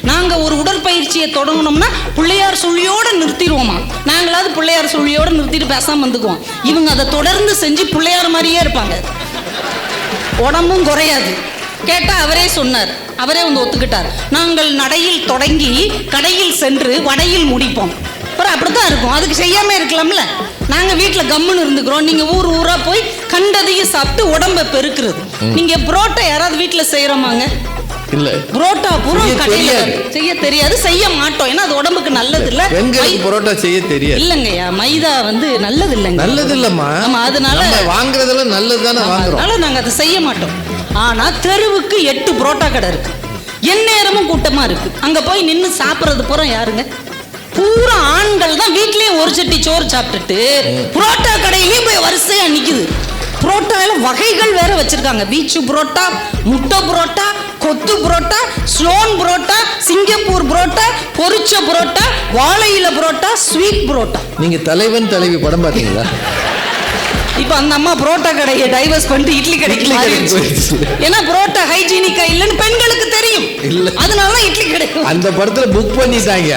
நாங்கள் ஒரு உடற்பயிற்சியை தொடங்கணும்னா பிள்ளையார் சொல்லியோடு நிறுத்திடுவோமா. நாங்களாவது பிள்ளையார் சொல்லியோடு நிறுத்திட்டு பேசாமல் வந்துக்குவோம். இவங்க அதை தொடர்ந்து செஞ்சு பிள்ளையார் மாதிரியே இருப்பாங்க, உடம்பும் குறையாது. கேட்டால் அவரே சொன்னார், அவரே வந்து ஒத்துக்கிட்டார். நாங்கள் நடையில் தொடங்கி கடையில் சென்று வடையில் முடிப்போம். அப்புறம் அப்படித்தான் இருக்கும். அதுக்கு செய்யாம இருக்கலாம்ல. நாங்கள் வீட்டில் கம்முன்னு இருந்துக்கிறோம். நீங்கள் ஊர் ஊராக போய் கண்டதையும் சாப்பிட்டு உடம்பை பெருக்கிறது. நீங்கள் புரோட்டா யாராவது வீட்டில் செய்கிறோமாங்க? இல்ல. புரோட்டா பூரா கடையில் செய்ய தெரியாது, செய்ய மாட்டோம். ஏன்னா அது உடம்புக்கு நல்லது இல்ல. புரோட்டா செய்ய தெரியாது இல்லைங்கய்யா, மைதா வந்து நல்லது இல்லைங்க. நல்லது இல்லம்மா. ஆமா, அதனால வாங்குறதெல்லாம் நல்லது தானே வாங்குறோம். அதனால நாங்கள் அதை செய்ய மாட்டோம். ஆனா தெருவுக்கு 8 புரோட்டா கடை இருக்கு, எந்நேரமும் கூட்டமா இருக்கு. அங்க போய் நின்று சாப்பிட்றது பூரா யாருங்க? பூரா ஆண்கள் தான். வீட்லயும் ஒரு சட்டி சோறு சாப்பிட்டுட்டு புரோட்டா கடையிலயும் போய் வரிசையா நிக்குது. புரோட்டால வகைகள் வேற வச்சிருக்காங்க. பீச்சு புரோட்டா, முட்டை புரோட்டா, கொத்து புரோட்டா, ஸ்லோன் புரோட்டா, சிங்கப்பூர் புரோட்டா, பொரிச்ச புரோட்டா, வாழையில புரோட்டா, ஸ்வீட் புரோட்டா. நீங்க தலைவன் தலைவி படம் பாத்தீங்களா? இப்ப அந்த அம்மா புரோட்டா கடையை டைவர்ஸ் பண்ணிட்டு இட்லி கடைக்கு மாறிடுச்சு. ஏன்னா புரோட்டா ஹைஜீனிக்கா இல்லைன்னு பெண்களுக்கு தெரியும். அதனால இட்லி கடை அந்த படத்துல புக் பண்ணிட்டாங்க.